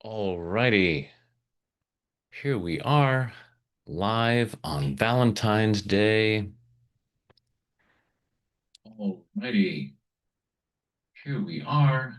Alrighty, here we are, live on Valentine's Day. Alrighty, here we are.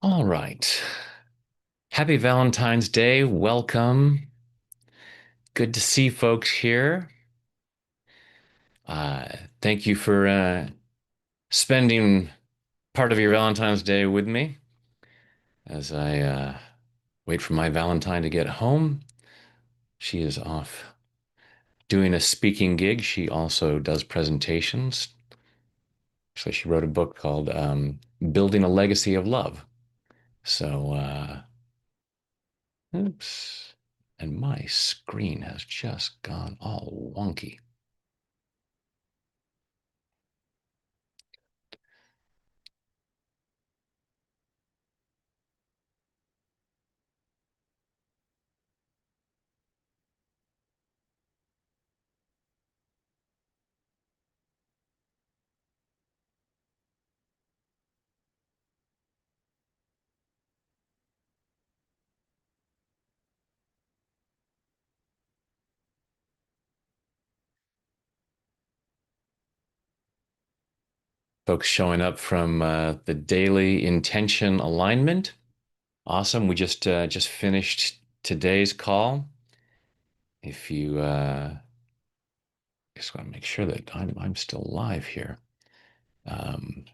All right. Happy Valentine's Day. Welcome. Good to see folks here. Uh, Thank you for spending part of your Valentine's Day with me as I wait for my Valentine to get home. She is off doing a speaking gig. She also does presentations. So she wrote a book called Building a Legacy of Love. So, oops. And my screen has just gone all wonky. Folks showing up from the daily intention alignment. Awesome. We just finished today's call. If you just want to make sure that I'm still live here. Um,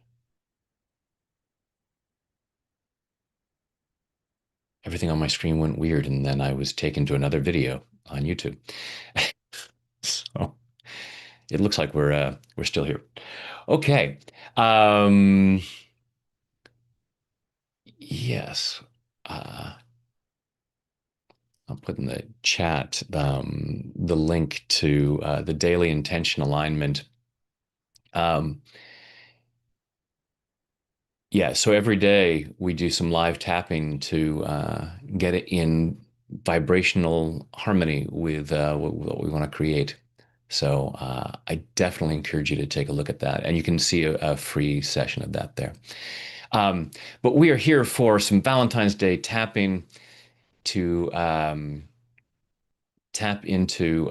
Everything on my screen went weird, and then I was taken to another video on YouTube. So it looks like we're still here. Okay. Um, yes. Uh, I'll put in the chat the link to the daily intention alignment. Um, yeah, so every day we do some live tapping to get it in vibrational harmony with what we want to create. So I definitely encourage you to take a look at that, and you can see a free session of that there. Um, but we are here for some Valentine's Day tapping to tap into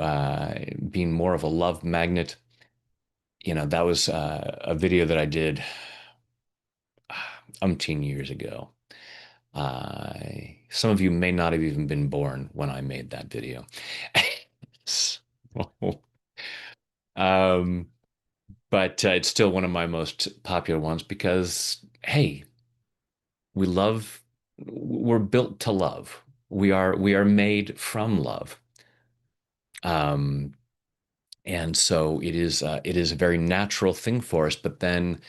being more of a love magnet. That was a video that I did umpteen years ago. Some of you may not have even been born when I made that video. So, um, but it's still one of my most popular ones because, hey, we're built to love. We are made from love. Um, and so it is a very natural thing for us, but then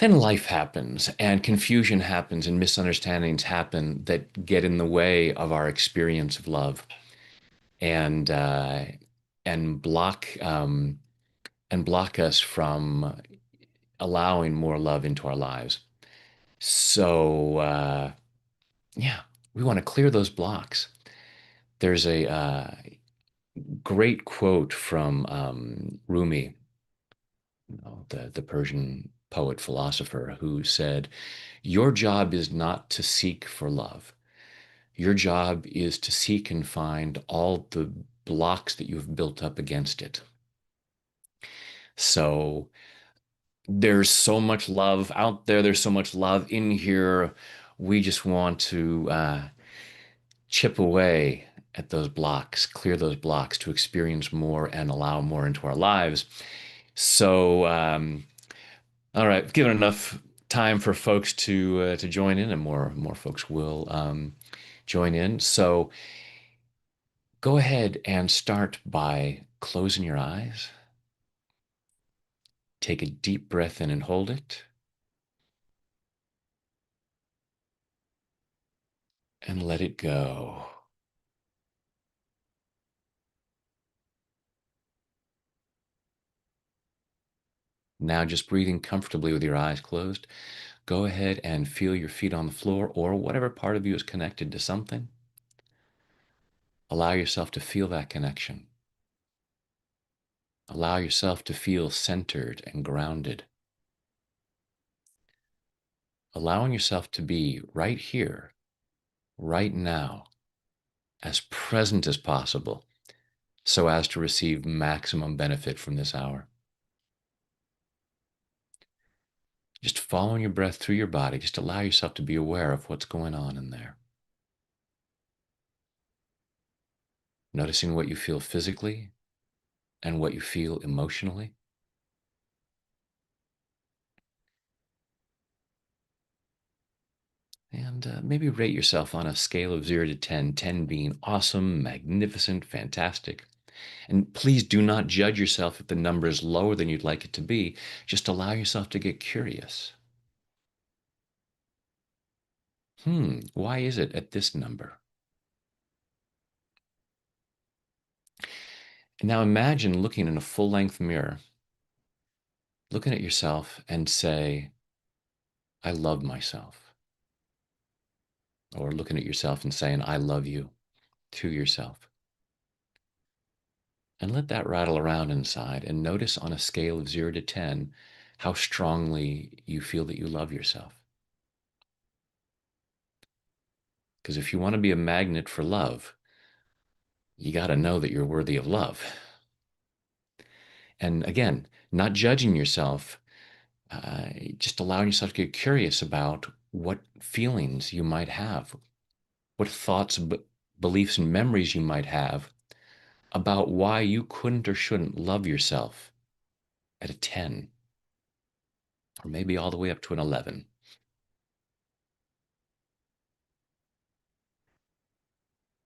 life happens and confusion happens and misunderstandings happen that get in the way of our experience of love and uh, and block us from allowing more love into our lives. So yeah, we want to clear those blocks. There's a great quote from Rumi, the Persian poet philosopher, who said, "Your job is not to seek for love. Your job is to seek and find all the blocks that you've built up against it." So there's so much love out there. There's so much love in here. We just want to chip away at those blocks, clear those blocks to experience more and allow more into our lives. So, all right, given enough time for folks to join in, and more folks will join in. So, go ahead and start by closing your eyes. Take a deep breath in and hold it, and let it go. Now, just breathing comfortably with your eyes closed, go ahead and feel your feet on the floor or whatever part of you is connected to something. Allow yourself to feel that connection. Allow yourself to feel centered and grounded. Allowing yourself to be right here, right now, as present as possible so as to receive maximum benefit from this hour. Just following your breath through your body, just allow yourself to be aware of what's going on in there. Noticing what you feel physically and what you feel emotionally. And maybe rate yourself on a scale of 0 to 10, 10 being awesome, magnificent, fantastic. And please do not judge yourself if the number is lower than you'd like it to be. Just allow yourself to get curious. Why is it at this number? And now imagine looking in a full-length mirror, looking at yourself and say, I love myself. Or looking at yourself and saying, I love you to yourself. And let that rattle around inside and notice on a scale of 0 to 10 how strongly you feel that you love yourself. Because if you want to be a magnet for love, you got to know that you're worthy of love. And again, not judging yourself, just allowing yourself to get curious about what feelings you might have, what thoughts, beliefs, and memories you might have about why you couldn't or shouldn't love yourself at a 10, or maybe all the way up to an 11.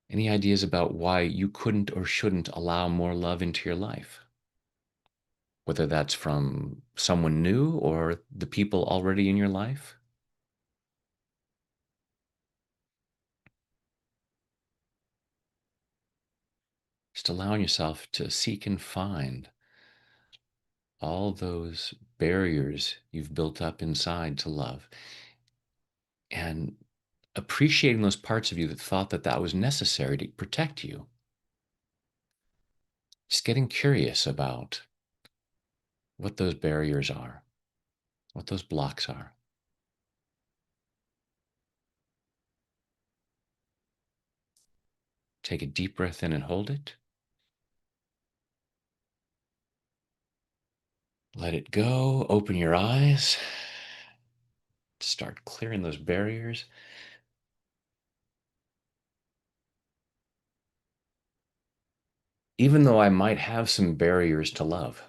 Any ideas about why you couldn't or shouldn't allow more love into your life? Whether that's from someone new or the people already in your life? Just allowing yourself to seek and find all those barriers you've built up inside to love and appreciating those parts of you that thought that that was necessary to protect you. Just getting curious about what those barriers are, what those blocks are. Take a deep breath in and hold it. Let it go. Open your eyes. Start clearing those barriers. Even though I might have some barriers to love,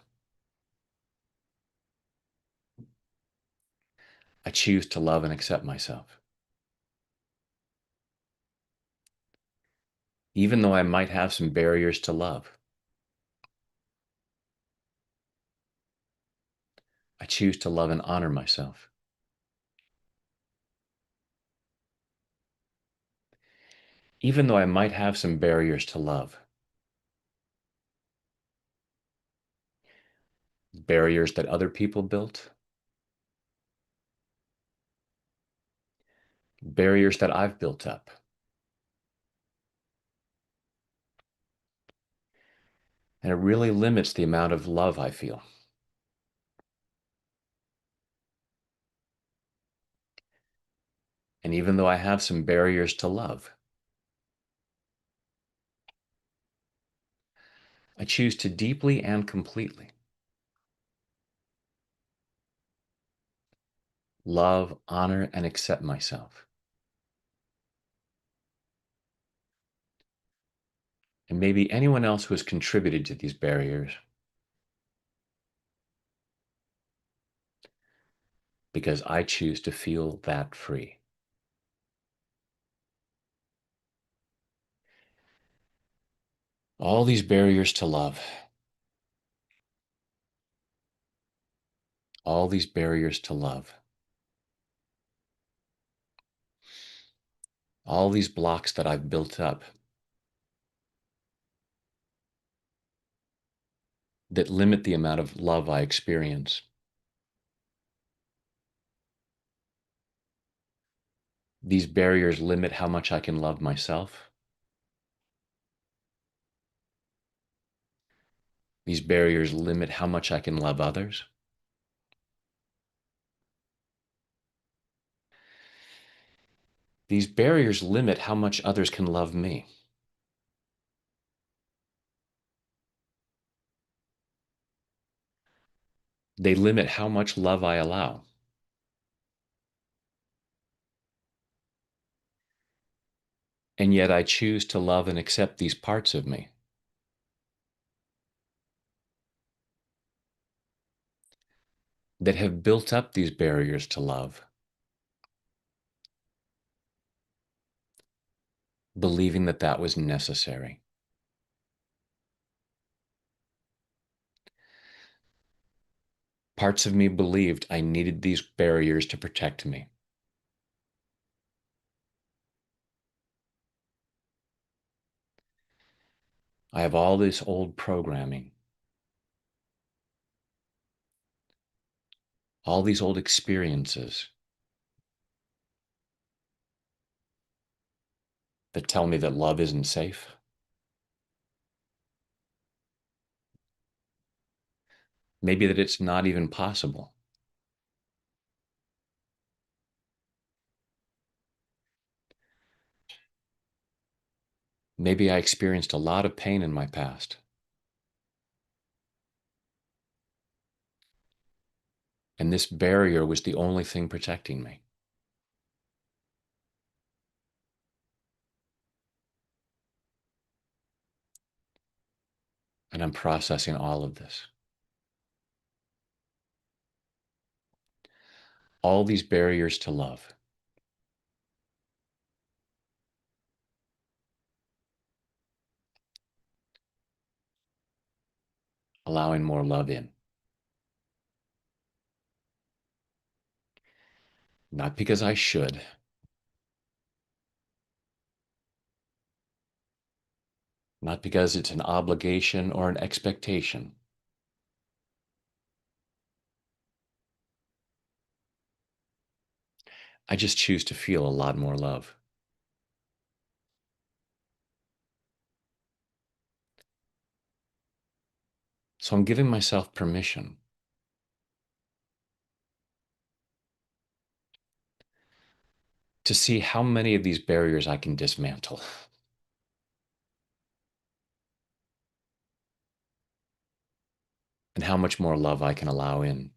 I choose to love and accept myself. Even though I might have some barriers to love, I choose to love and honor myself. Even though I might have some barriers to love, barriers that other people built, barriers that I've built up. And it really limits the amount of love I feel. And even though I have some barriers to love, I choose to deeply and completely love, honor, and accept myself. And maybe anyone else who has contributed to these barriers, because I choose to feel that free. All these barriers to love, all these barriers to love, all these blocks that I've built up that limit the amount of love I experience. These barriers limit how much I can love myself. These barriers limit how much I can love others. These barriers limit how much others can love me. They limit how much love I allow. And yet I choose to love and accept these parts of me that have built up these barriers to love, believing that that was necessary. Parts of me believed I needed these barriers to protect me. I have all this old programming, all these old experiences that tell me that love isn't safe. Maybe that it's not even possible. Maybe I experienced a lot of pain in my past, and this barrier was the only thing protecting me. And I'm processing all of this. All these barriers to love, allowing more love in. Not because I should, not because it's an obligation or an expectation. I just choose to feel a lot more love. So I'm giving myself permission to see how many of these barriers I can dismantle and how much more love I can allow in.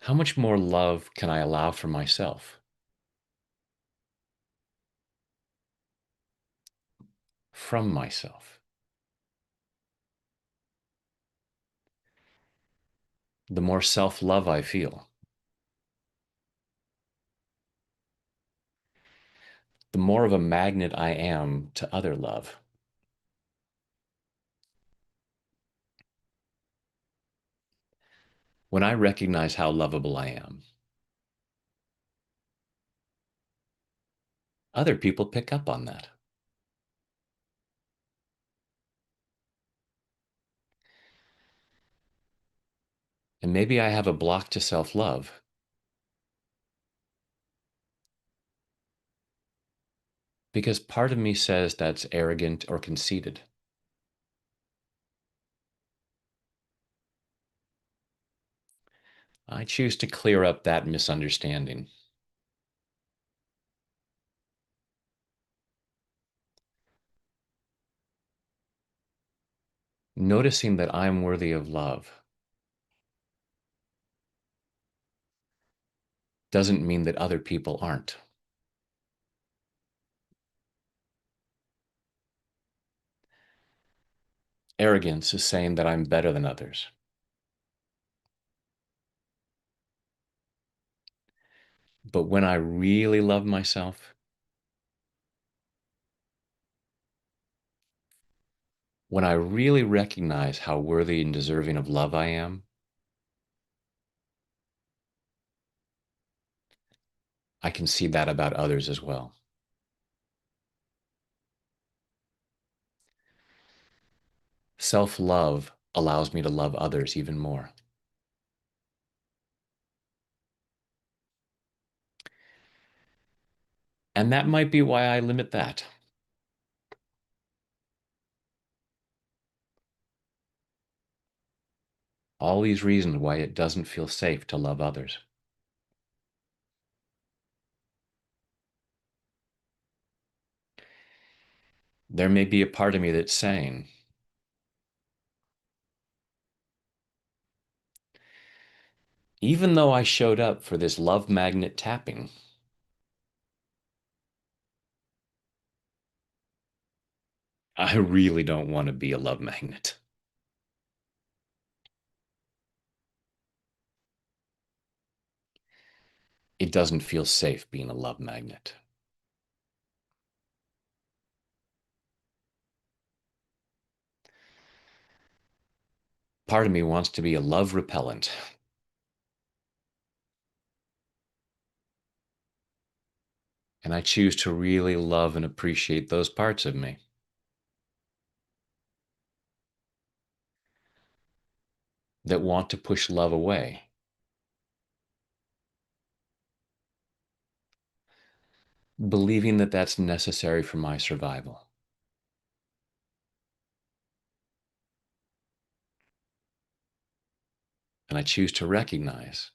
How much more love can I allow for myself, from myself? The more self love I feel, the more of a magnet I am to other love. When I recognize how lovable I am, other people pick up on that. And maybe I have a block to self love because part of me says that's arrogant or conceited. I choose to clear up that misunderstanding. Noticing that I'm worthy of love doesn't mean that other people aren't. Arrogance is saying that I'm better than others. But when I really love myself, when I really recognize how worthy and deserving of love I am, I can see that about others as well. Self love allows me to love others even more. And that might be why I limit that. All these reasons why it doesn't feel safe to love others. There may be a part of me that's saying, even though I showed up for this love magnet tapping, I really don't want to be a love magnet. It doesn't feel safe being a love magnet. Part of me wants to be a love repellent. And I choose to really love and appreciate those parts of me that want to push love away, believing that that's necessary for my survival. And I choose to recognize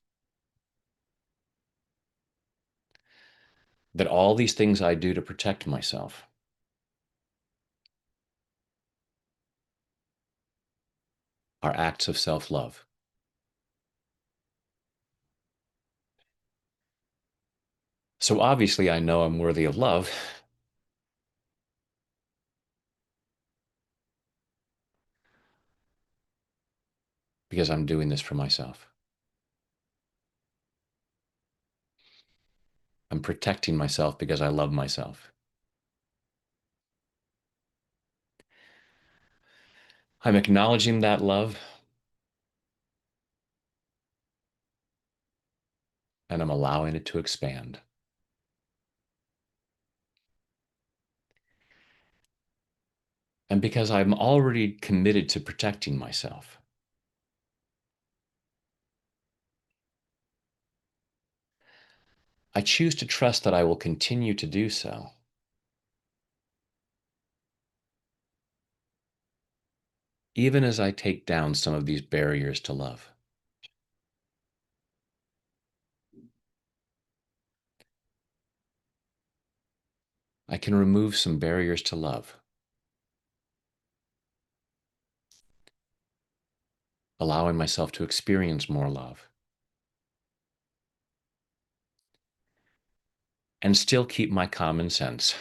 that all these things I do to protect myself are acts of self love. So obviously, I know I'm worthy of love because I'm doing this for myself. I'm protecting myself because I love myself. I'm acknowledging that love and I'm allowing it to expand. And because I'm already committed to protecting myself, I choose to trust that I will continue to do so, even as I take down some of these barriers to love. I can remove some barriers to love, allowing myself to experience more love, and still keep my common sense.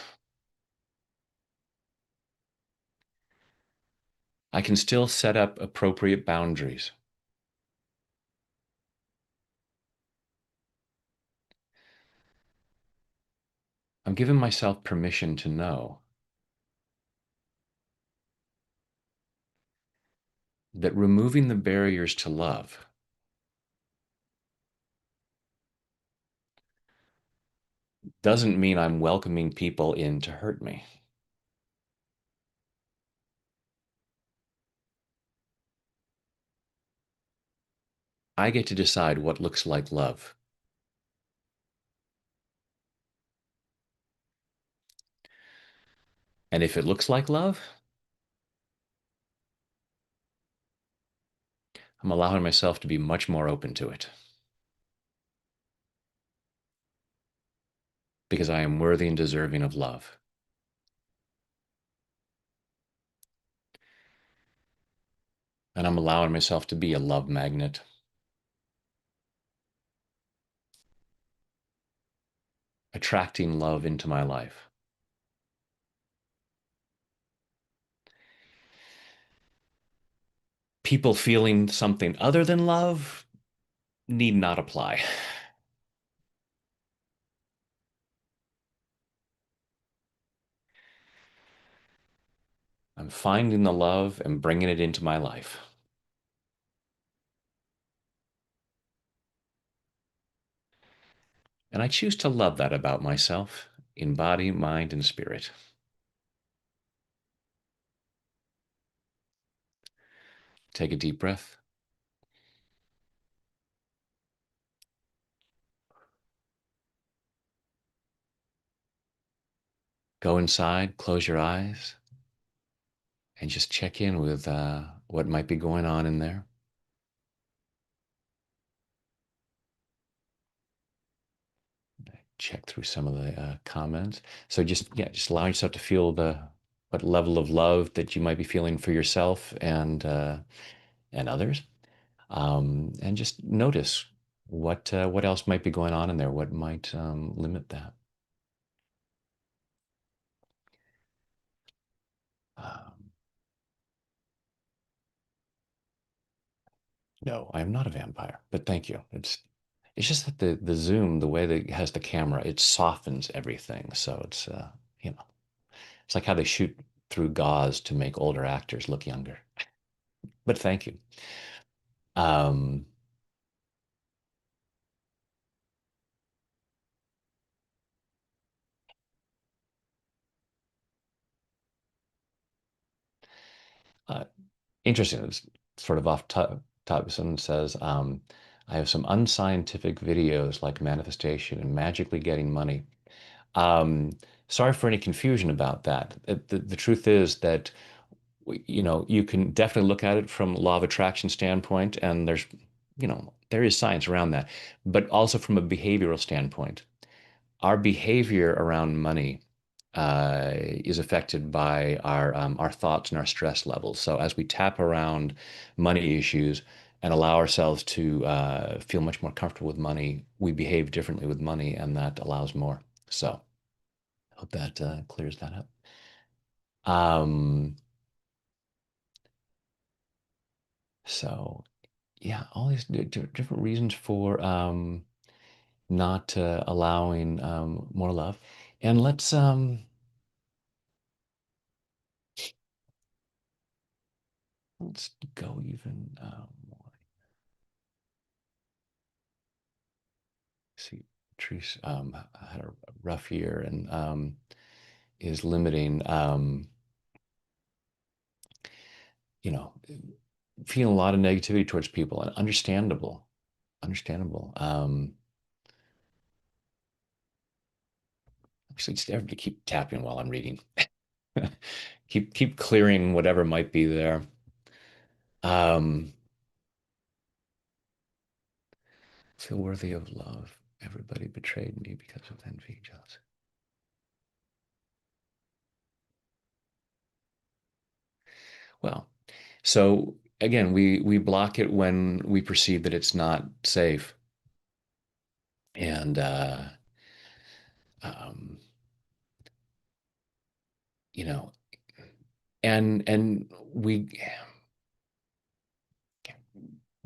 I can still set up appropriate boundaries. I'm giving myself permission to know that removing the barriers to love doesn't mean I'm welcoming people in to hurt me. I get to decide what looks like love. And if it looks like love, I'm allowing myself to be much more open to it because I am worthy and deserving of love. And I'm allowing myself to be a love magnet, attracting love into my life. People feeling something other than love need not apply. I'm finding the love and bringing it into my life. And I choose to love that about myself in body, mind, and spirit. Take a deep breath. Go inside, close your eyes, and just check in with what might be going on in there. Check through some of the comments. So just yeah, just allow yourself to feel the what level of love that you might be feeling for yourself and others, and just notice what else might be going on in there. What might limit that? Um, no, I am not a vampire, but thank you. It's just that the zoom, the way that it has the camera, it softens everything. So it's you know, it's like how they shoot through gauze to make older actors look younger. But thank you. Um, uh, Interesting. It's sort of off top. Someone says, I have some unscientific videos like manifestation and magically getting money. Um, Sorry for any confusion about that. The truth is that you can definitely look at it from law of attraction standpoint, and there is science around that, but also from a behavioral standpoint. Our behavior around money is affected by our thoughts and our stress levels. So as we tap around money issues and allow ourselves to feel much more comfortable with money, we behave differently with money, and that allows more. So I hope that clears that up. Um, so yeah, all these different reasons for not allowing more love. And let's go even more. See, Patrice had a rough year and is limiting, you know, feeling a lot of negativity towards people, and understandable, understandable. Actually, just have to keep tapping while I'm reading. Keep clearing whatever might be there. Um, Feel worthy of love. Everybody betrayed me because of envy, jealousy. Well, so again, we block it when we perceive that it's not safe, and um, you know, and we're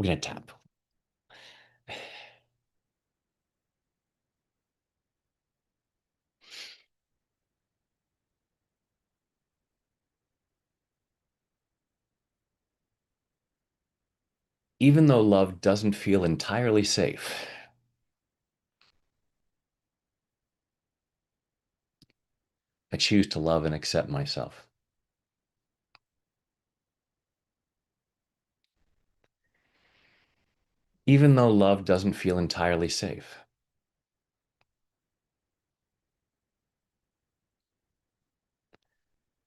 gonna tap. Even though love doesn't feel entirely safe, I choose to love and accept myself. Even though love doesn't feel entirely safe,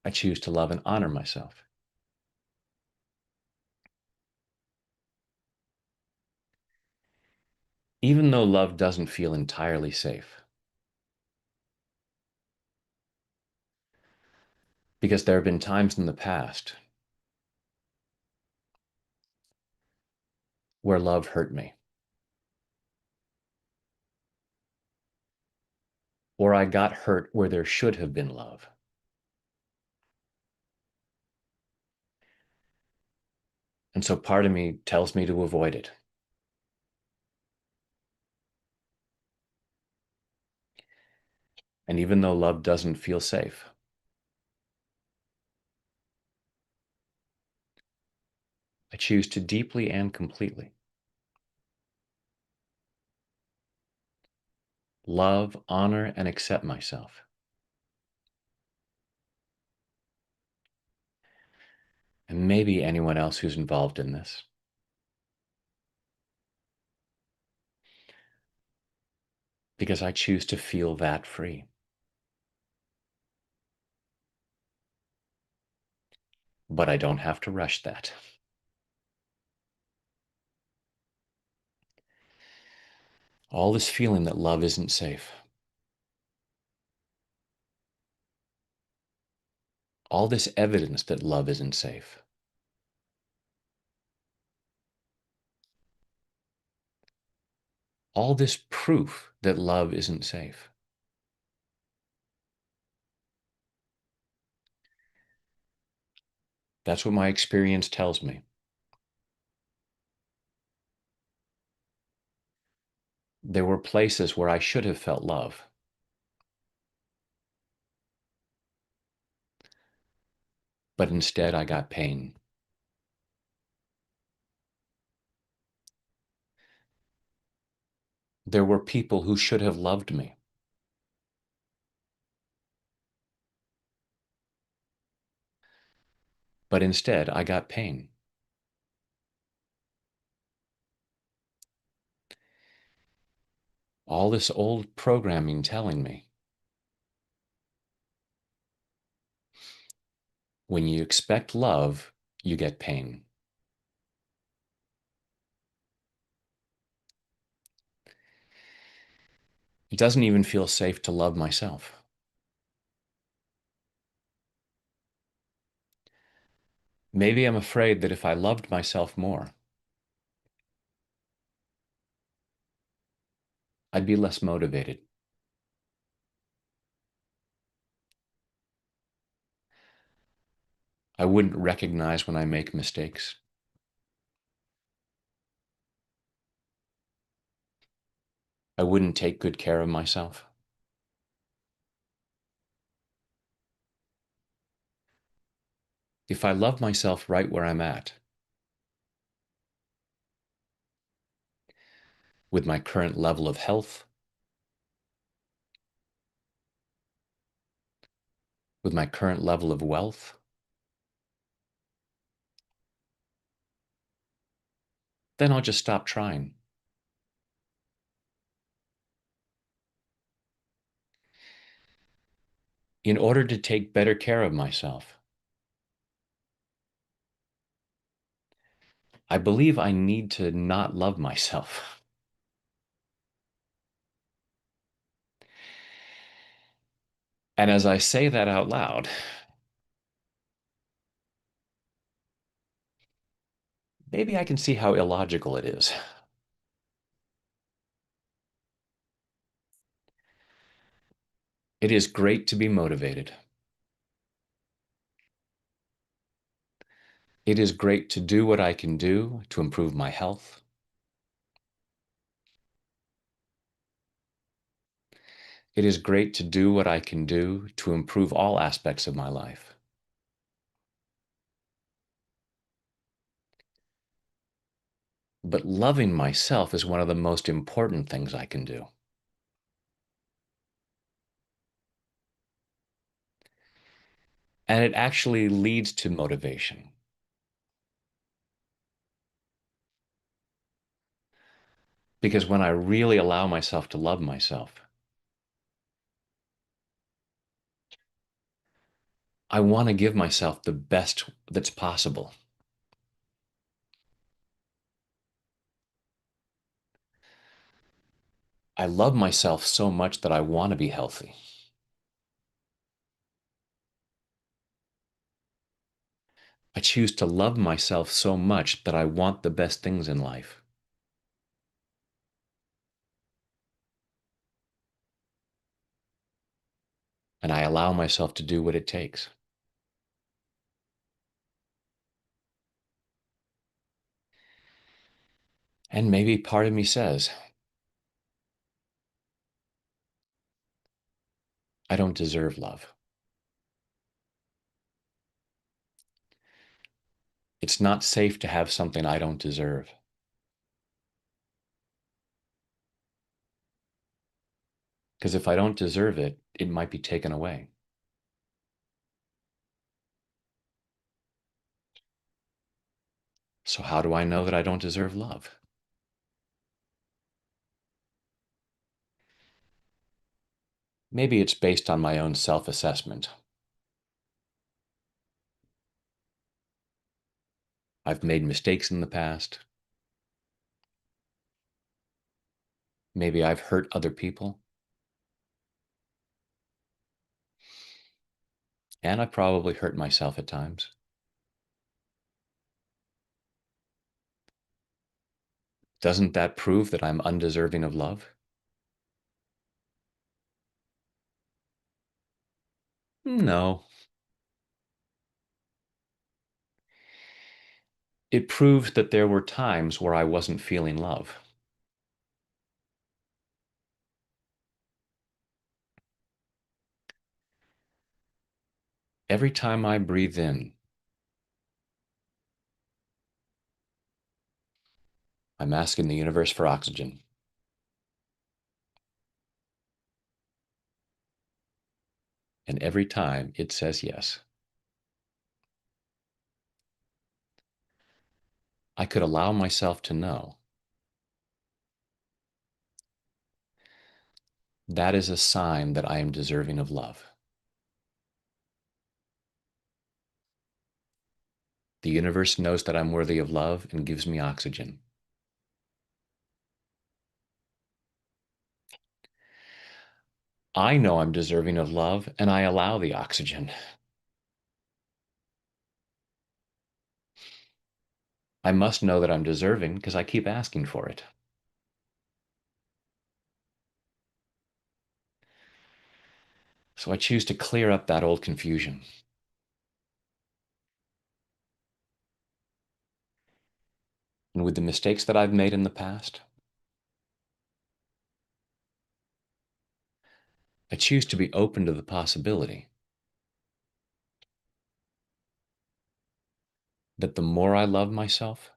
I choose to love and honor myself. Even though love doesn't feel entirely safe, because there have been times in the past where love hurt me, or I got hurt where there should have been love. And so part of me tells me to avoid it. And even though love doesn't feel safe, I choose to deeply and completely love, honor, and accept myself, and maybe anyone else who's involved in this, because I choose to feel that free. but I don't have to rush that. All this feeling that love isn't safe, all this evidence that love isn't safe, all this proof that love isn't safe. That's what my experience tells me. There were places where I should have felt love, but instead I got pain. There were people who should have loved me, but instead I got pain. All this old programming telling me when you expect love, you get pain. It doesn't even feel safe to love myself. Maybe I'm afraid that if I loved myself more, I'd be less motivated. I wouldn't recognize when I make mistakes. I wouldn't take good care of myself. If I love myself right where I'm at, with my current level of health, with my current level of wealth, then I'll just stop trying. In order to take better care of myself, I believe I need to not love myself. And as I say that out loud, maybe I can see how illogical it is. It is great to be motivated. It is great to do what I can do to improve my health. It is great to do what I can do to improve all aspects of my life. But loving myself is one of the most important things I can do. And it actually leads to motivation. Because when I really allow myself to love myself, I want to give myself the best that's possible. I love myself so much that I want to be healthy. I choose to love myself so much that I want the best things in life. And I allow myself to do what it takes. And maybe part of me says, I don't deserve love. It's not safe to have something I don't deserve. Because if I don't deserve it, it might be taken away. So how do I know that I don't deserve love? Maybe it's based on my own self-assessment. I've made mistakes in the past. Maybe I've hurt other people. And I probably hurt myself at times. Doesn't that prove that I'm undeserving of love? No. It proves that there were times where I wasn't feeling love. Every time I breathe in, I'm asking the universe for oxygen. And every time it says yes. I could allow myself to know that is a sign that I am deserving of love. The universe knows that I'm worthy of love and gives me oxygen. I know I'm deserving of love and I allow the oxygen. I must know that I'm deserving because I keep asking for it. So I choose to clear up that old confusion. And with the mistakes that I've made in the past, I choose to be open to the possibility that the more I love myself,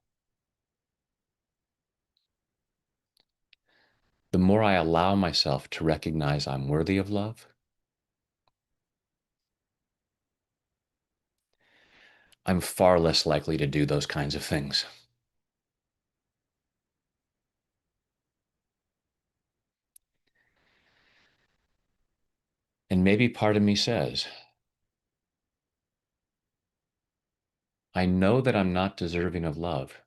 the more I allow myself to recognize I'm worthy of love, I'm far less likely to do those kinds of things. And maybe part of me says, I know that I'm not deserving of love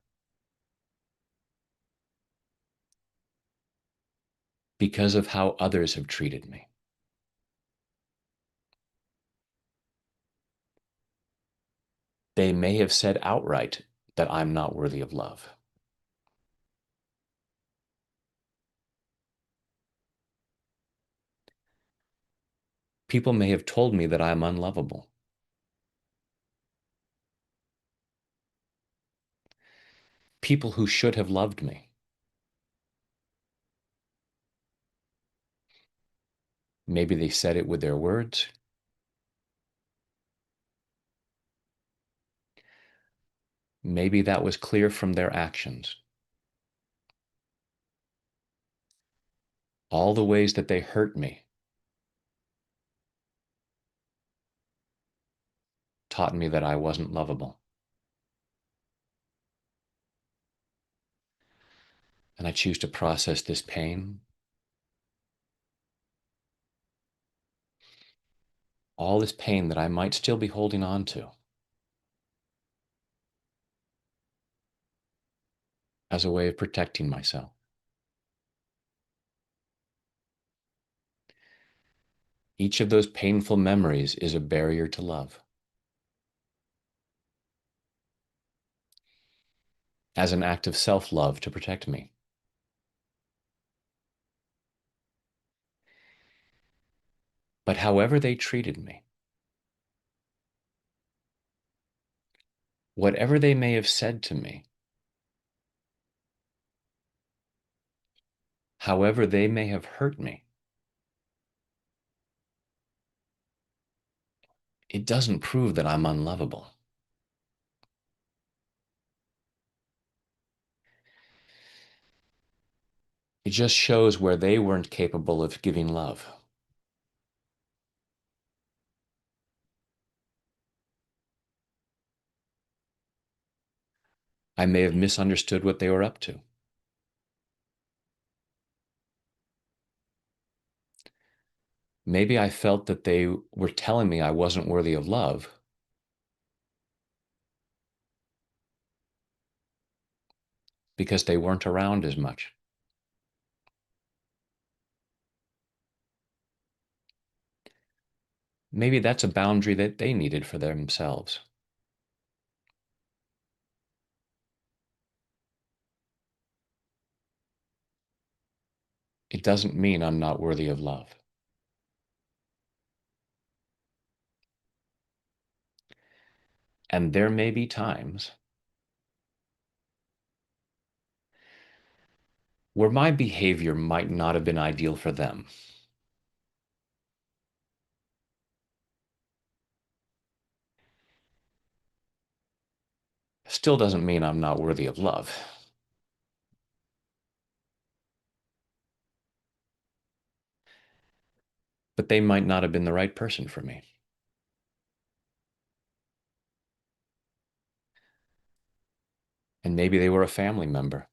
because of how others have treated me. They may have said outright that I'm not worthy of love. People may have told me that I'm unlovable. People who should have loved me. Maybe they said it with their words. Maybe that was clear from their actions. All the ways that they hurt me taught me that I wasn't lovable. And I choose to process this pain, all this pain that I might still be holding on to, as a way of protecting myself. Each of those painful memories is a barrier to love. As an act of self-love to protect me. But however they treated me, whatever they may have said to me, however they may have hurt me, it doesn't prove that I'm unlovable. It just shows where they weren't capable of giving love. I may have misunderstood what they were up to. Maybe I felt that they were telling me I wasn't worthy of love, because they weren't around as much. Maybe that's a boundary that they needed for themselves. It doesn't mean I'm not worthy of love. And there may be times where my behavior might not have been ideal for them. Still doesn't mean I'm not worthy of love. But they might not have been the right person for me. And maybe they were a family member.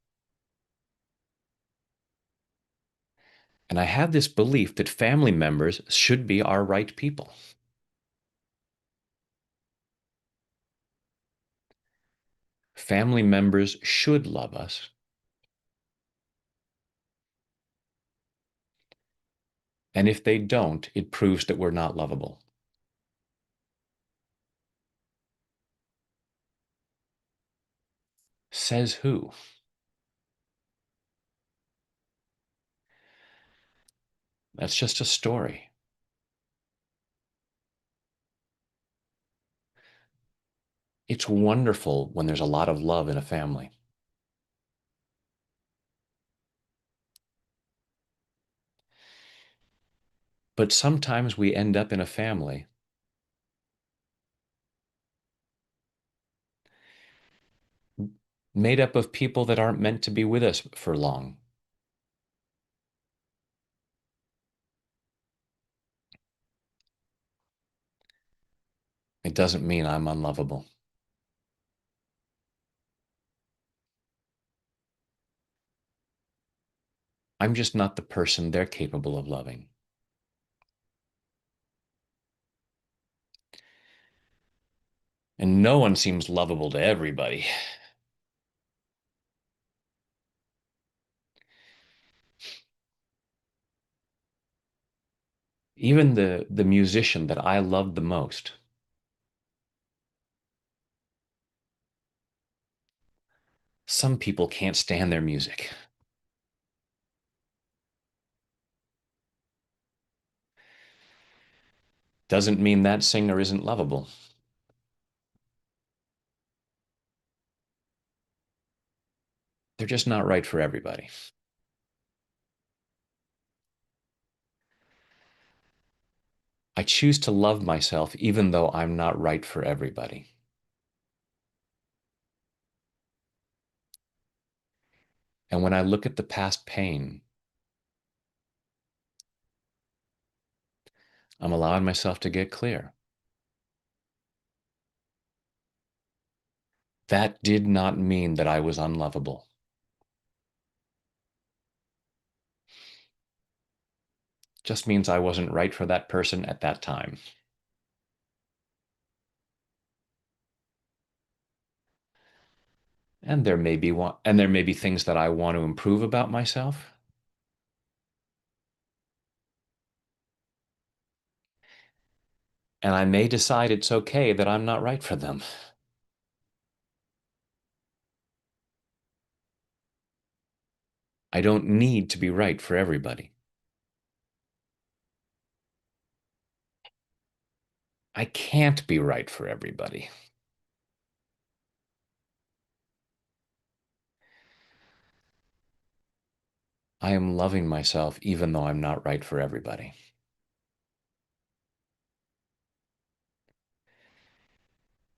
And I have this belief that family members should be our right people. Family members should love us. And if they don't, it proves that we're not lovable. Says who? That's just a story. It's wonderful when there's a lot of love in a family. But sometimes we end up in a family made up of people that aren't meant to be with us for long. It doesn't mean I'm unlovable. I'm just not the person they're capable of loving. And no one seems lovable to everybody. Even the musician that I loved the most, some people can't stand their music. Doesn't mean that singer isn't lovable. They're just not right for everybody. I choose to love myself even though I'm not right for everybody. And when I look at the past pain, I'm allowing myself to get clear. That did not mean that I was unlovable. Just means I wasn't right for that person at that time. And there may be things that I want to improve about myself. And I may decide it's okay that I'm not right for them. I don't need to be right for everybody. I can't be right for everybody. I am loving myself even though I'm not right for everybody.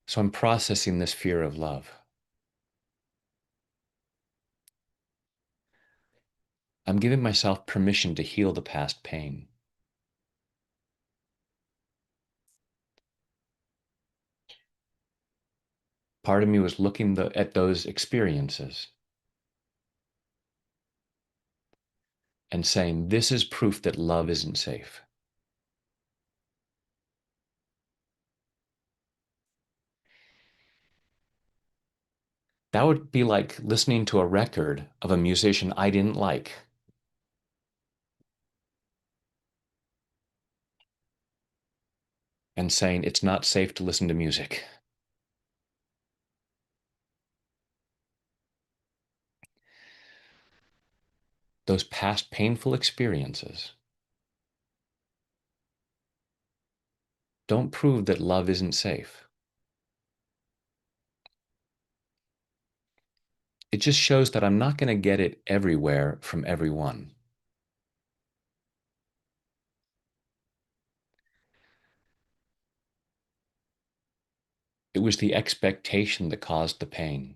So I'm processing this fear of love. I'm giving myself permission to heal the past pain. Part of me was looking at those experiences and saying, this is proof that love isn't safe. That would be like listening to a record of a musician I didn't like and saying it's not safe to listen to music. Those past painful experiences don't prove that love isn't safe. It just shows that I'm not going to get it everywhere from everyone. It was the expectation that caused the pain.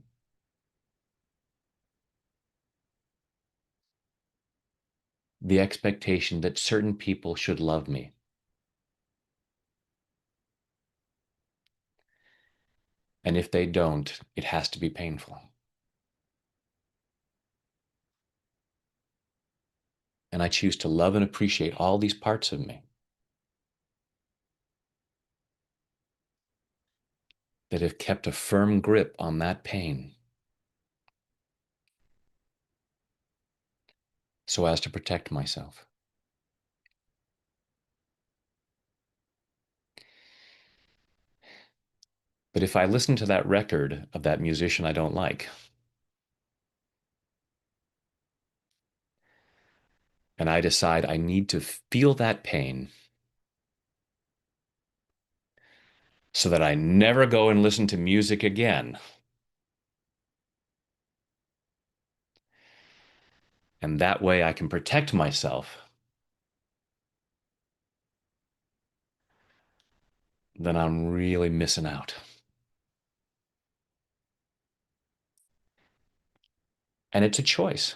The expectation that certain people should love me. And if they don't, it has to be painful. And I choose to love and appreciate all these parts of me that have kept a firm grip on that pain so as to protect myself. But if I listen to that record of that musician I don't like, and I decide I need to feel that pain so that I never go and listen to music again, and that way I can protect myself, then I'm really missing out. And it's a choice.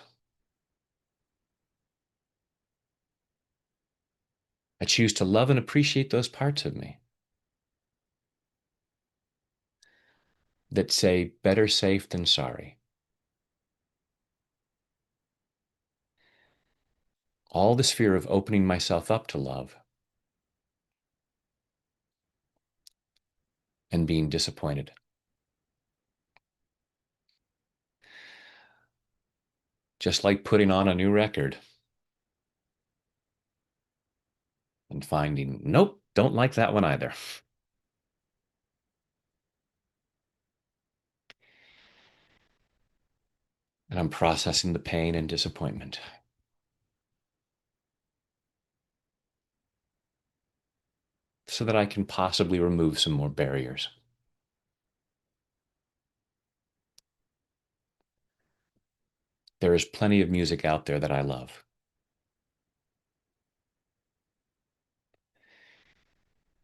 I choose to love and appreciate those parts of me that say better safe than sorry. All this fear of opening myself up to love and being disappointed. Just like putting on a new record and finding, nope, don't like that one either. And I'm processing the pain and disappointment so that I can possibly remove some more barriers. There is plenty of music out there that I love.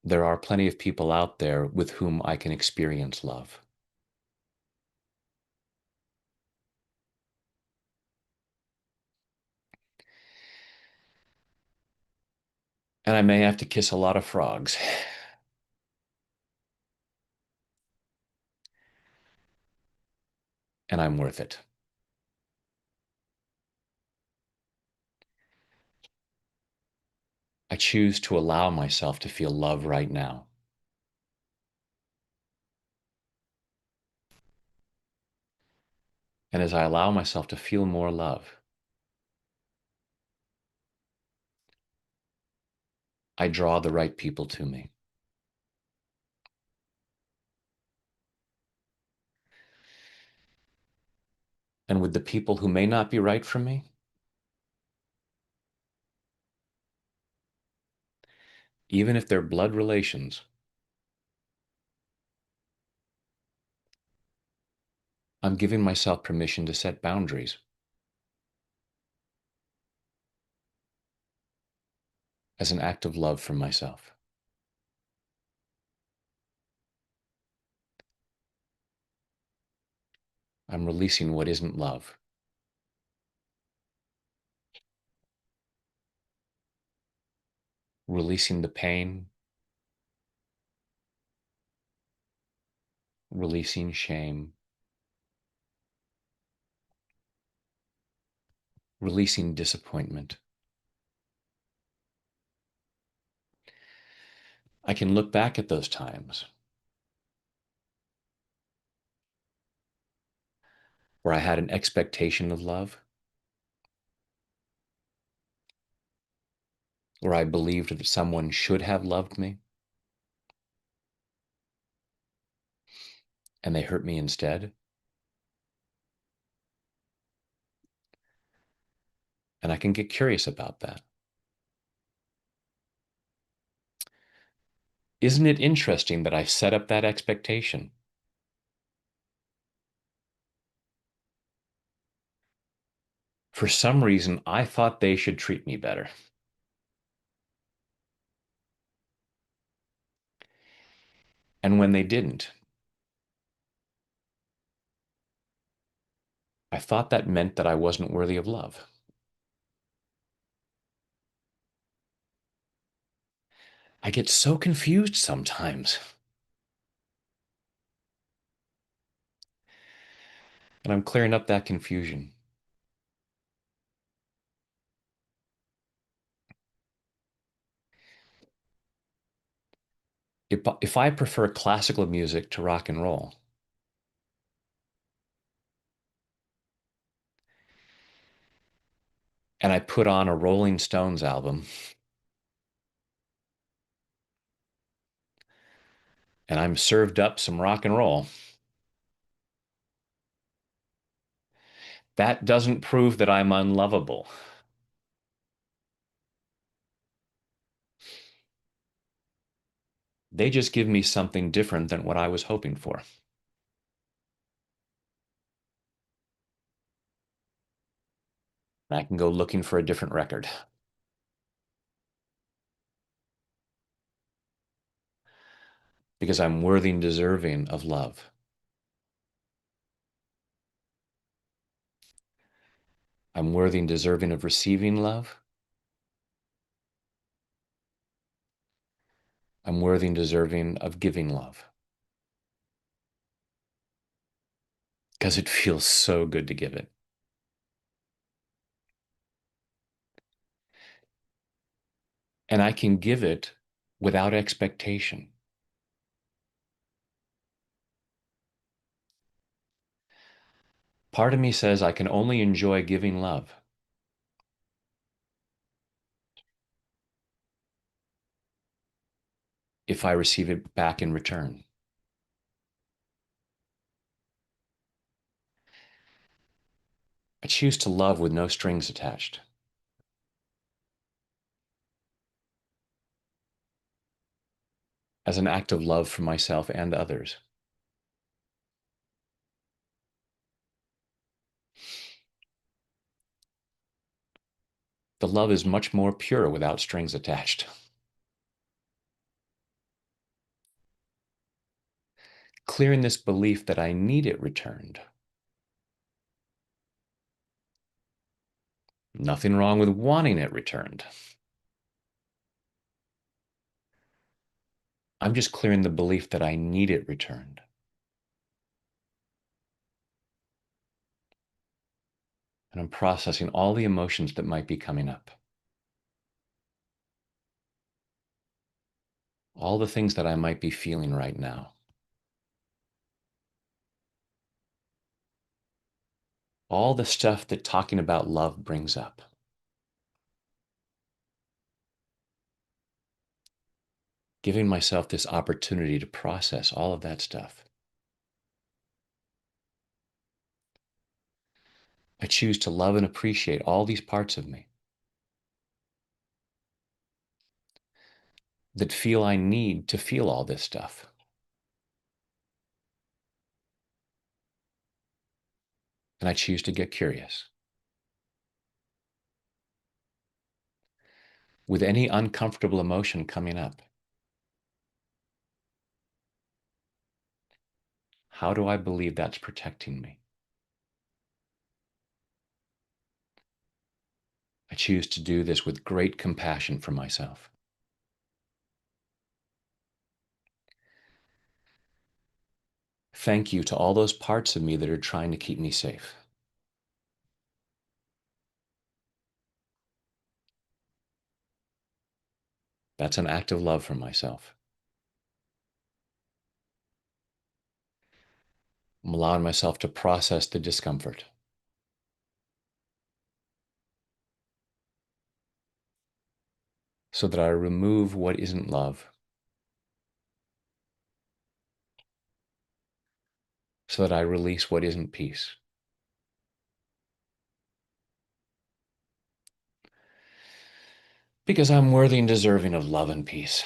There are plenty of people out there with whom I can experience love. And I may have to kiss a lot of frogs, and I'm worth it. I choose to allow myself to feel love right now. And as I allow myself to feel more love, I draw the right people to me. And with the people who may not be right for me, even if they're blood relations, I'm giving myself permission to set boundaries as an act of love for myself. I'm releasing what isn't love, releasing the pain, releasing shame, releasing disappointment. I can look back at those times where I had an expectation of love, where I believed that someone should have loved me and they hurt me instead. And I can get curious about that. Isn't it interesting that I set up that expectation? For some reason, I thought they should treat me better. And when they didn't, I thought that meant that I wasn't worthy of love. I get so confused sometimes. And I'm clearing up that confusion. If I prefer classical music to rock and roll, and I put on a Rolling Stones album, and I'm served up some rock and roll, that doesn't prove that I'm unlovable. They just give me something different than what I was hoping for. I can go looking for a different record because I'm worthy and deserving of love. I'm worthy and deserving of receiving love. I'm worthy and deserving of giving love because it feels so good to give it. And I can give it without expectation. Part of me says I can only enjoy giving love if I receive it back in return. I choose to love with no strings attached as an act of love for myself and others. The love is much more pure without strings attached. Clearing this belief that I need it returned. Nothing wrong with wanting it returned. I'm just clearing the belief that I need it returned. And I'm processing all the emotions that might be coming up. All the things that I might be feeling right now. All the stuff that talking about love brings up. Giving myself this opportunity to process all of that stuff. I choose to love and appreciate all these parts of me that feel I need to feel all this stuff. And I choose to get curious. With any uncomfortable emotion coming up, how do I believe that's protecting me? I choose to do this with great compassion for myself. Thank you to all those parts of me that are trying to keep me safe. That's an act of love for myself. I'm allowing myself to process the discomfort so that I remove what isn't love, so that I release what isn't peace. Because I'm worthy and deserving of love and peace.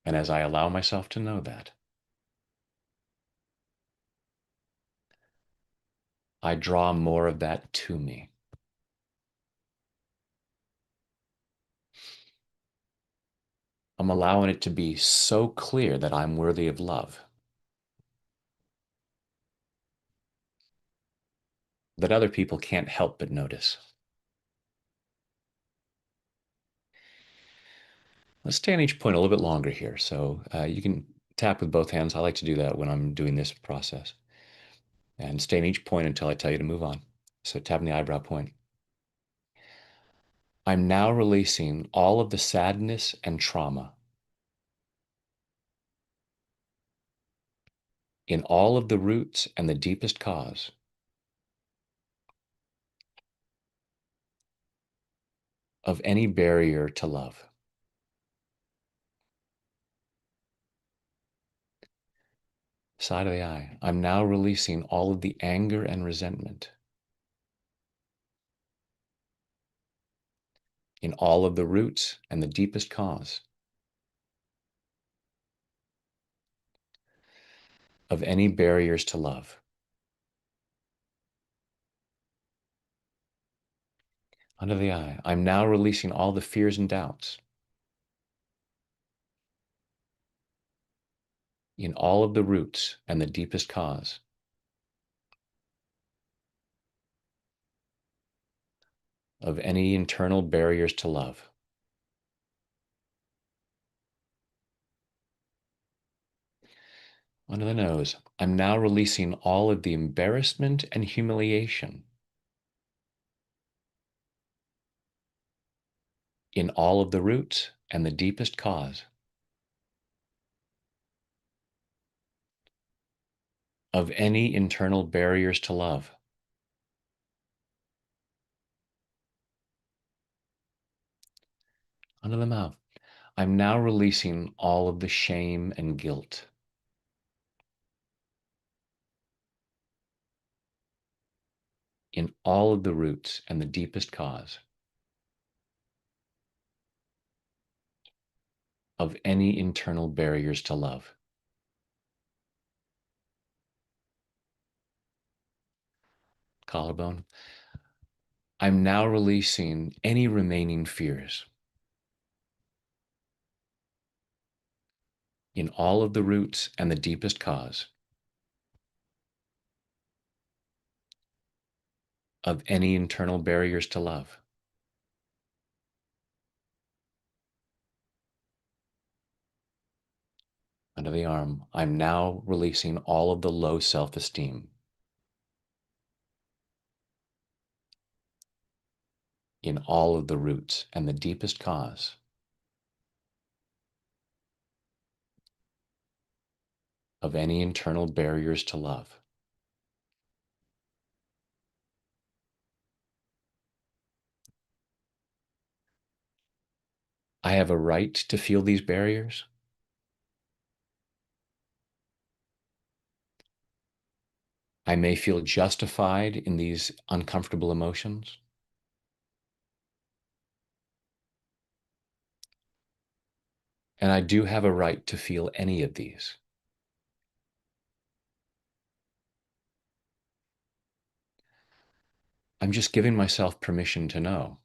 And as I allow myself to know that, I draw more of that to me. I'm allowing it to be so clear that I'm worthy of love that other people can't help but notice. Let's stay on each point a little bit longer here. So you can tap with both hands. I like to do that when I'm doing this process. And stay on each point until I tell you to move on. So tap on the eyebrow point. I'm now releasing all of the sadness and trauma in all of the roots and the deepest cause of any barrier to love. Side of the eye. I'm now releasing all of the anger and resentment in all of the roots and the deepest cause of any barriers to love. Under the eye. I'm now releasing all the fears and doubts in all of the roots and the deepest cause of any internal barriers to love. Under the nose, I'm now releasing all of the embarrassment and humiliation in all of the roots and the deepest cause of any internal barriers to love. Under the mouth, I'm now releasing all of the shame and guilt in all of the roots and the deepest cause of any internal barriers to love. Collarbone, I'm now releasing any remaining fears in all of the roots and the deepest cause of any internal barriers to love. Under the arm, I'm now releasing all of the low self-esteem in all of the roots and the deepest cause of any internal barriers to love. I have a right to feel these barriers. I may feel justified in these uncomfortable emotions. And I do have a right to feel any of these. I'm just giving myself permission to know.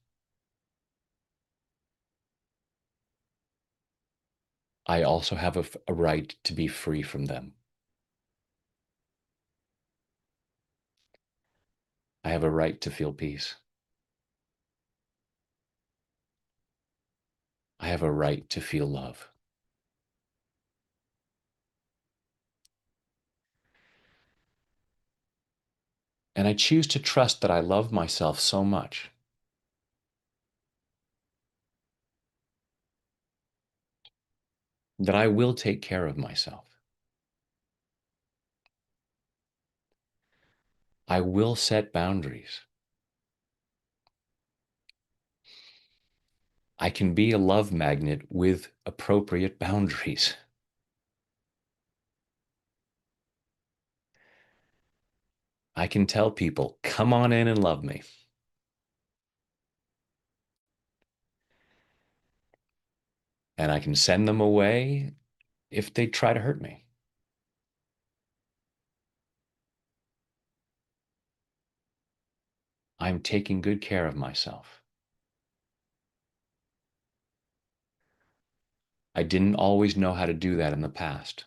I also have a right to be free from them. I have a right to feel peace. I have a right to feel love. And I choose to trust that I love myself so much that I will take care of myself. I will set boundaries. I can be a love magnet with appropriate boundaries. I can tell people, come on in and love me. And I can send them away if they try to hurt me. I'm taking good care of myself. I didn't always know how to do that in the past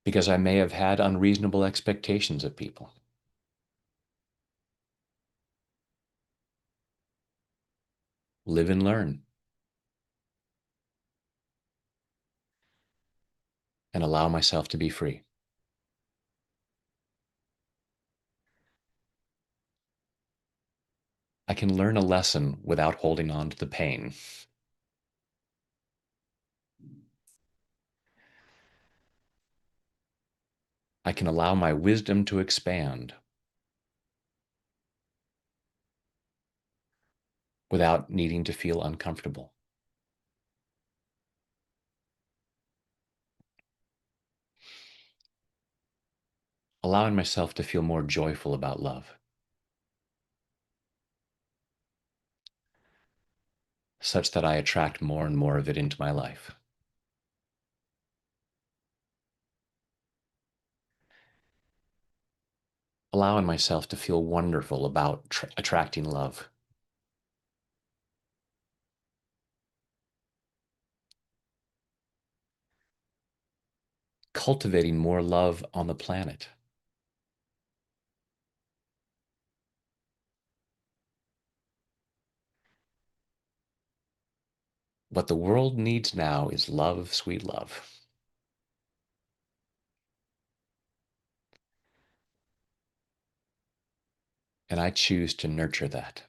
because I may have had unreasonable expectations of people. Live and learn and allow myself to be free. I can learn a lesson without holding on to the pain. I can allow my wisdom to expand without needing to feel uncomfortable. Allowing myself to feel more joyful about love, such that I attract more and more of it into my life. Allowing myself to feel wonderful about attracting love. Cultivating more love on the planet. What the world needs now is love, sweet love. And I choose to nurture that,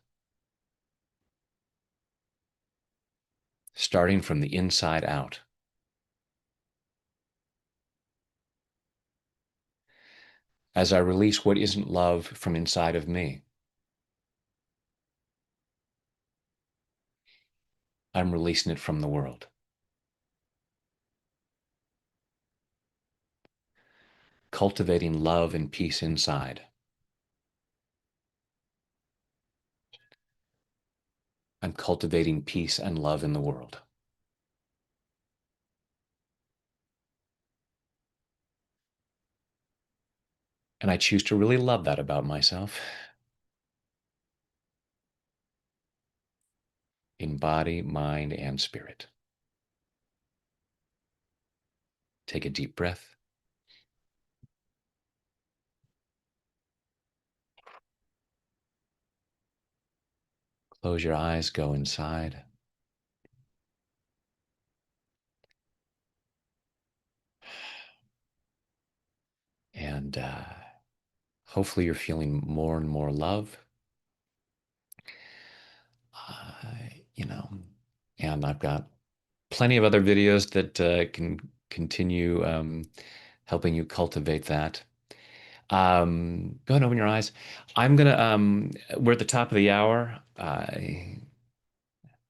starting from the inside out. As I release what isn't love from inside of me, I'm releasing it from the world. Cultivating love and peace inside. I'm cultivating peace and love in the world. And I choose to really love that about myself in body, mind, and spirit. Take a deep breath. Close your eyes, go inside. And hopefully you're feeling more and more love. Uh, you know, and I've got plenty of other videos that can continue helping you cultivate that. Go ahead and open your eyes. We're at the top of the hour.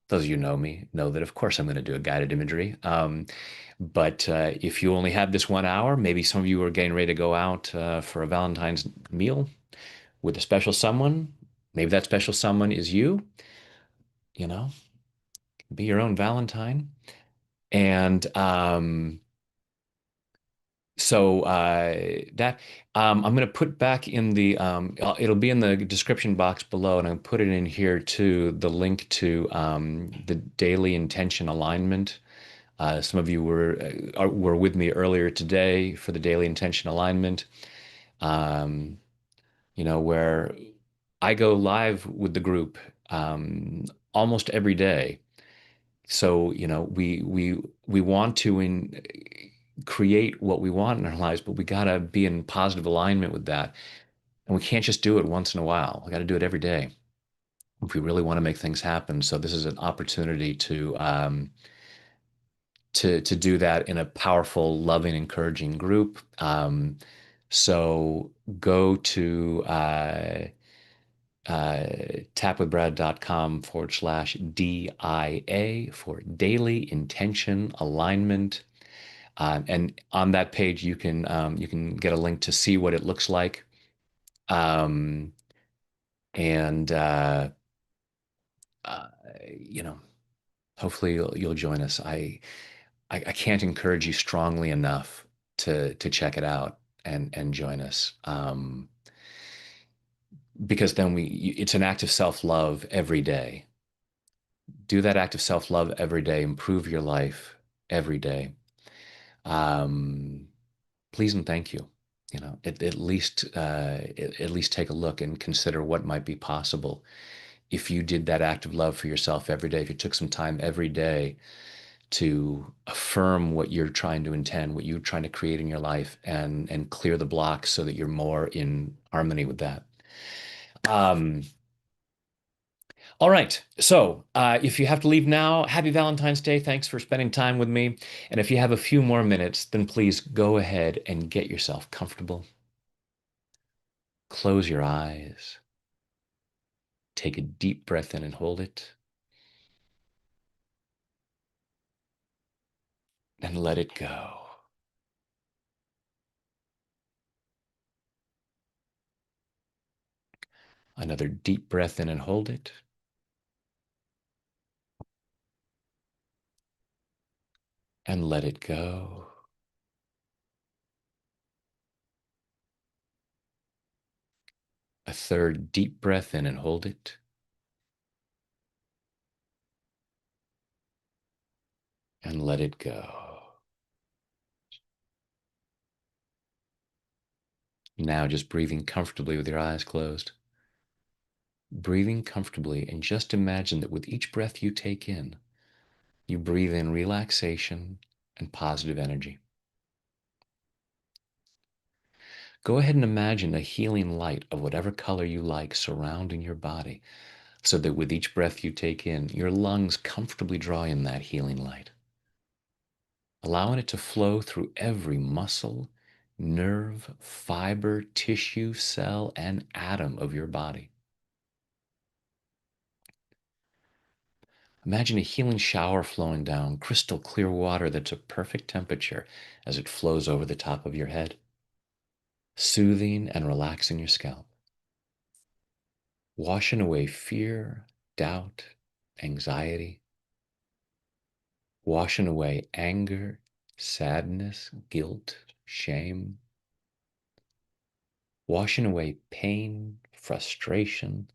Those of you who know me know that, of course, I'm going to do a guided imagery. But if you only have this 1 hour, maybe some of you are getting ready to go out for a Valentine's meal with a special someone. Maybe that special someone is you, you know, be your own Valentine. And so that I'm going to put back in the it'll be in the description box below, and I'll put it in here too, the link to the daily intention alignment. Some of you were with me earlier today for the daily intention alignment, um, where I go live with the group almost every day. So, we want to create what we want in our lives, but we got to be in positive alignment with that. And we can't just do it once in a while. We got to do it every day. if we really want to make things happen. So this is an opportunity to do that in a powerful, loving, encouraging group. So go to tapwithbrad.com/DIA for daily intention alignment. And on that page, you can get a link to see what it looks like. Um, and uh, you know, hopefully you'll join us. I can't encourage you strongly enough to check it out and join us. Because then it's an act of self-love every day. Do that act of self-love every day. Improve your life every day. Um, Please and thank you. At least take a look and consider what might be possible if you did that act of love for yourself every day. If you took some time every day to affirm what you're trying to intend, what you're trying to create in your life, and clear the blocks so that you're more in harmony with that. Um, all right. So if you have to leave now, happy Valentine's Day. Thanks for spending time with me. And if you have a few more minutes, then please go ahead and get yourself comfortable. Close your eyes. Take a deep breath in and hold it. And let it go. Another deep breath in and hold it. And let it go. A third deep breath in and hold it. And let it go. Now just breathing comfortably with your eyes closed. Breathing comfortably, and just imagine that with each breath you take in, you breathe in relaxation and positive energy. Go ahead and imagine a healing light of whatever color you like surrounding your body, so that with each breath you take in, your lungs comfortably draw in that healing light, allowing it to flow through every muscle, nerve, fiber, tissue, cell, and atom of your body. Imagine a healing shower flowing down, crystal clear water that's a perfect temperature as it flows over the top of your head, soothing and relaxing your scalp, washing away fear, doubt, anxiety, washing away anger, sadness, guilt, shame, washing away pain, frustration,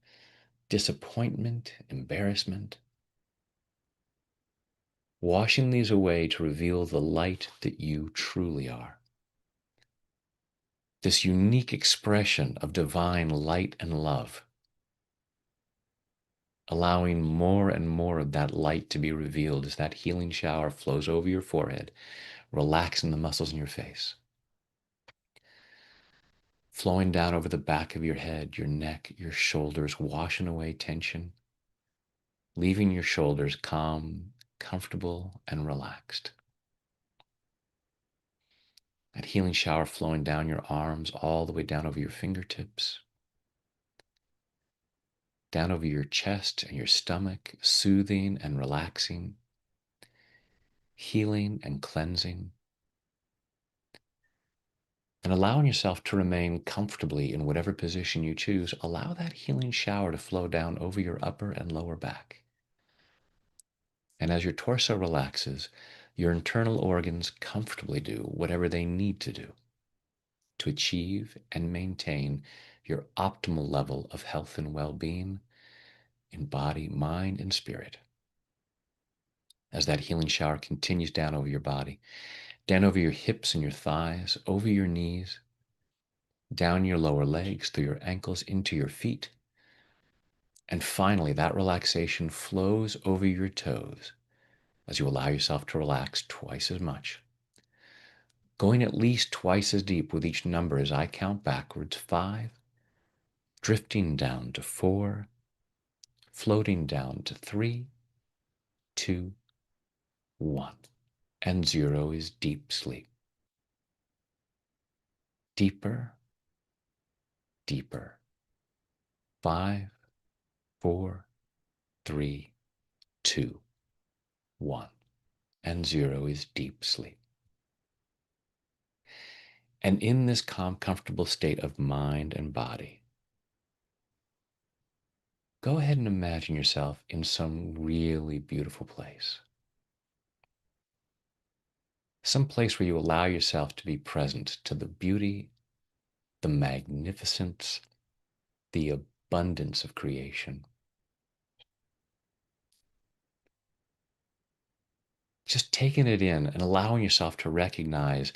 disappointment, embarrassment, washing these away to reveal the light that you truly are. This unique expression of divine light and love, allowing more and more of that light to be revealed as that healing shower flows over your forehead, relaxing the muscles in your face, flowing down over the back of your head, your neck, your shoulders, washing away tension, leaving your shoulders calm, comfortable, and relaxed. That healing shower flowing down your arms all the way down over your fingertips, down over your chest and your stomach, soothing and relaxing, healing and cleansing, and allowing yourself to remain comfortably in whatever position you choose. Allow that healing shower to flow down over your upper and lower back. And as your torso relaxes, your internal organs comfortably do whatever they need to do to achieve and maintain your optimal level of health and well-being in body, mind, and spirit. As that healing shower continues down over your body, down over your hips and your thighs, over your knees, down your lower legs, through your ankles, into your feet. And finally, that relaxation flows over your toes as you allow yourself to relax twice as much, going at least twice as deep with each number as I count backwards. 5, drifting down to 4, floating down to three, two, one. And zero is deep sleep. Deeper, deeper. Five, four, three, two, one. And zero is deep sleep. And in this calm, comfortable state of mind and body, go ahead and imagine yourself in some really beautiful place. Some place where you allow yourself to be present to the beauty, the magnificence, the abundance of creation. Just taking it in and allowing yourself to recognize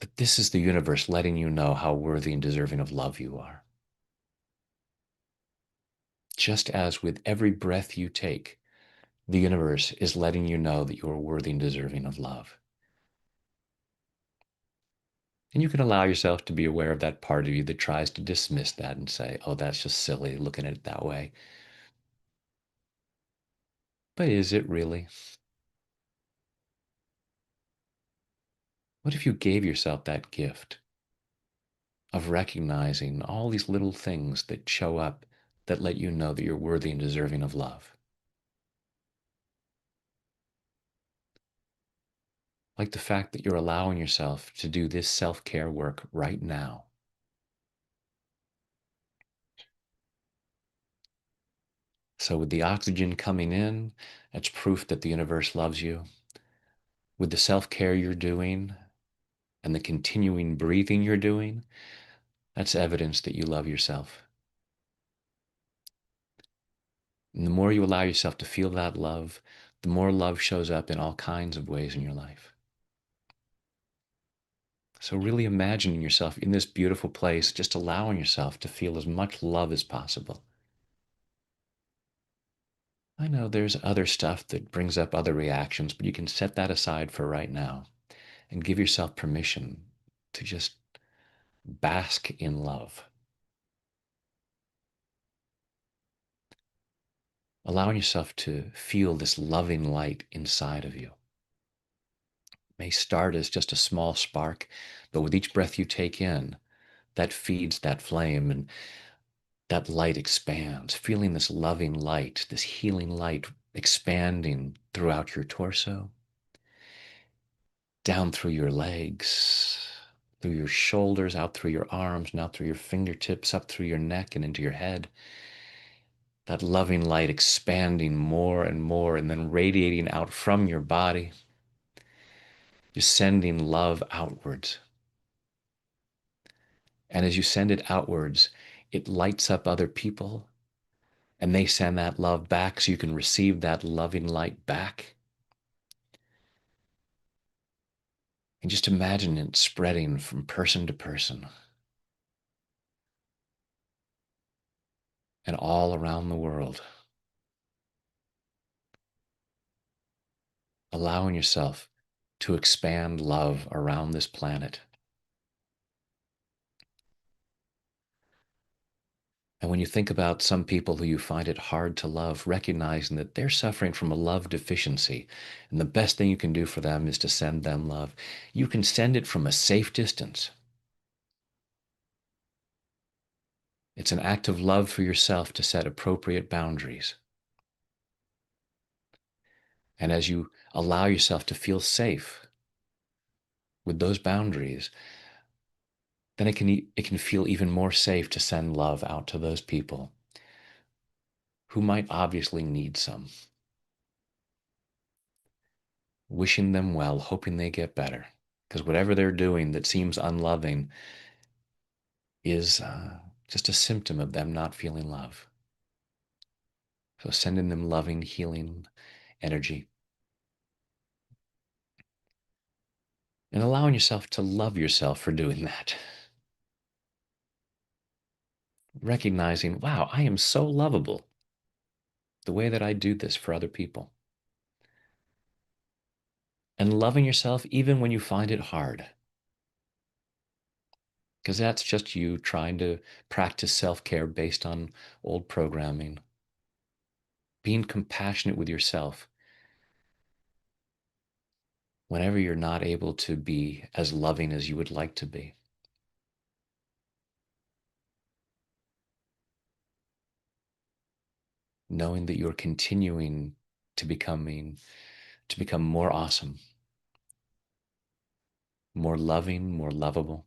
that this is the universe letting you know how worthy and deserving of love you are. Just as with every breath you take, the universe is letting you know that you are worthy and deserving of love. And you can allow yourself to be aware of that part of you that tries to dismiss that and say, oh, that's just silly looking at it that way. But is it really? What if you gave yourself that gift of recognizing all these little things that show up that let you know that you're worthy and deserving of love? Like the fact that you're allowing yourself to do this self-care work right now. So with the oxygen coming in, that's proof that the universe loves you. With the self-care you're doing and the continuing breathing you're doing, that's evidence that you love yourself. And the more you allow yourself to feel that love, the more love shows up in all kinds of ways in your life. So really imagining yourself in this beautiful place, just allowing yourself to feel as much love as possible. I know there's other stuff that brings up other reactions, but you can set that aside for right now and give yourself permission to just bask in love. Allowing yourself to feel this loving light inside of you. It may start as just a small spark, but with each breath you take in, that feeds that flame and that light expands, feeling this loving light, this healing light expanding throughout your torso, down through your legs, through your shoulders, out through your arms, and out through your fingertips, up through your neck and into your head. That loving light expanding more and more and then radiating out from your body. You're sending love outwards. And as you send it outwards, it lights up other people and they send that love back so you can receive that loving light back. And just imagine it spreading from person to person and all around the world. Allowing yourself to expand love around this planet. And when you think about some people who you find it hard to love, recognizing that they're suffering from a love deficiency, and the best thing you can do for them is to send them love, you can send it from a safe distance. It's an act of love for yourself to set appropriate boundaries. And as you allow yourself to feel safe with those boundaries, then it can feel even more safe to send love out to those people who might obviously need some. Wishing them well, hoping they get better. Because whatever they're doing that seems unloving is just a symptom of them not feeling love. So sending them loving, healing energy. And allowing yourself to love yourself for doing that. Recognizing, wow, I am so lovable the way that I do this for other people. And loving yourself even when you find it hard. Because that's just you trying to practice self-care based on old programming. being compassionate with yourself whenever you're not able to be as loving as you would like to be. Knowing that you're continuing to become more awesome, more loving, more lovable,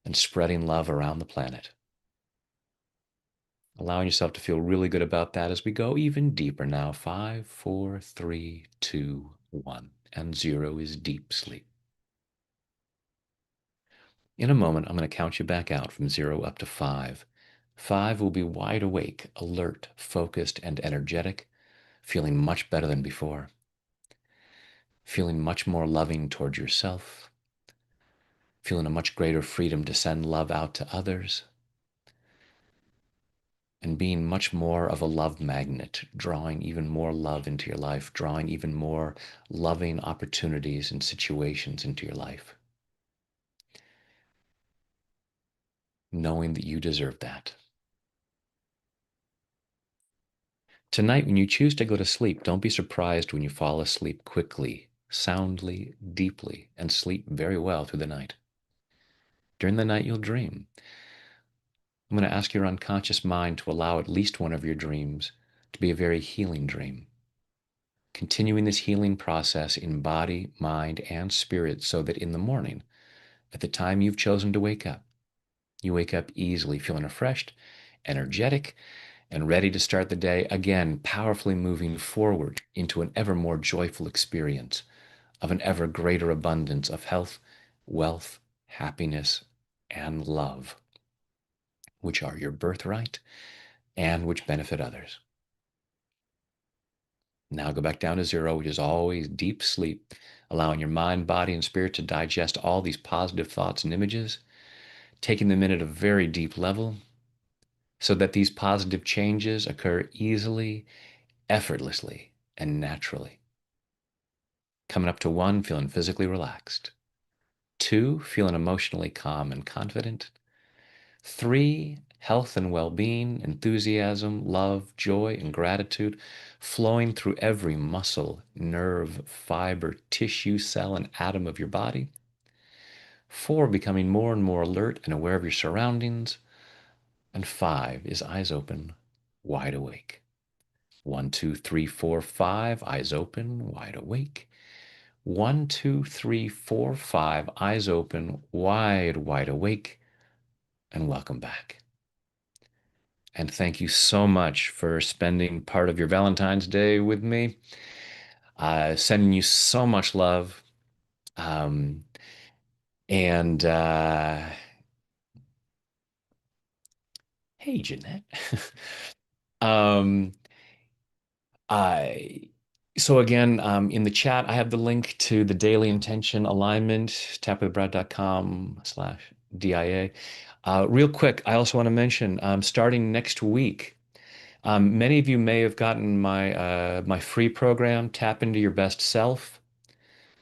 and spreading love around the planet. Allowing yourself to feel really good about that as we go even deeper now. 5, 4, 3, 2, 1. And 0 is deep sleep. In a moment, I'm going to count you back out from 0 up to 5. 5 will be wide awake, alert, focused, and energetic, feeling much better than before, feeling much more loving towards yourself, feeling a much greater freedom to send love out to others, and being much more of a love magnet, drawing even more love into your life, drawing even more loving opportunities and situations into your life, knowing that you deserve that. Tonight, when you choose to go to sleep, don't be surprised when you fall asleep quickly, soundly, deeply, and sleep very well through the night. During the night, you'll dream. I'm going to ask your unconscious mind to allow at least one of your dreams to be a very healing dream. Continuing this healing process in body, mind, and spirit so that in the morning, at the time you've chosen to wake up, you wake up easily, feeling refreshed, energetic, and ready to start the day again, powerfully moving forward into an ever more joyful experience of an ever greater abundance of health, wealth, happiness, and love, which are your birthright and which benefit others. Now go back down to 0, which is always deep sleep, allowing your mind, body, and spirit to digest all these positive thoughts and images, taking them in at a very deep level so that these positive changes occur easily, effortlessly, and naturally. Coming up to 1, feeling physically relaxed. 2, feeling emotionally calm and confident. 3, health and well-being, enthusiasm, love, joy, and gratitude flowing through every muscle, nerve, fiber, tissue, cell, and atom of your body. 4, becoming more and more alert and aware of your surroundings. And 5 is eyes open, wide awake. 1, 2, 3, 4, 5, eyes open, wide awake. 1, 2, 3, 4, 5, eyes open, wide awake, and welcome back. And thank you so much for spending part of your Valentine's Day with me. Sending you so much love. Um, and hey, Jeanette. um, I so again, in the chat, I have the link to the daily intention alignment, tapwithbrad.com/DIA. Real quick, I also want to mention, starting next week, many of you may have gotten my free program, Tap Into Your Best Self,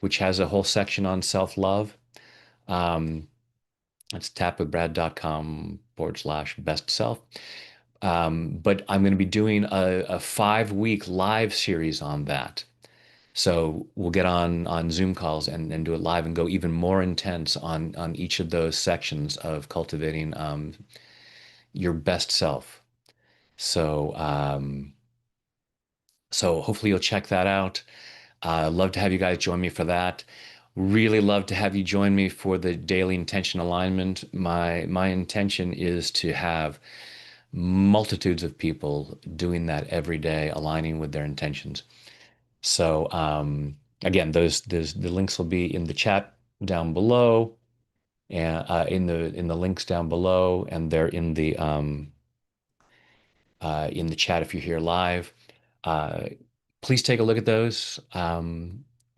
which has a whole section on self-love. Um, it's tapwithbrad.com/best self. But I'm going to be doing a 5-week live series on that. So we'll get on Zoom calls and do it live and go even more intense on each of those sections of cultivating your best self. So so hopefully you'll check that out. Love to have you guys join me for that. Really love to have you join me for the daily intention alignment. My intention is to have multitudes of people doing that every day, aligning with their intentions. So again, those the links will be in the chat down below, and in the links down below, and they're in the chat if you're here live. Uh, Please take a look at those.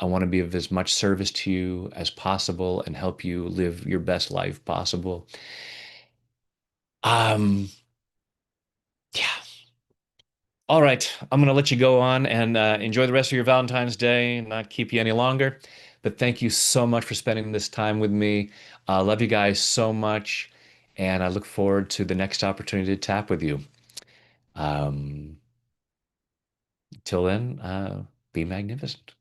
I want to be of as much service to you as possible and help you live your best life possible. Um, yeah. All right. I'm going to let you go on and enjoy the rest of your Valentine's Day and not keep you any longer. But thank you so much for spending this time with me. I love you guys so much. And I look forward to the next opportunity to tap with you. Till then, be magnificent.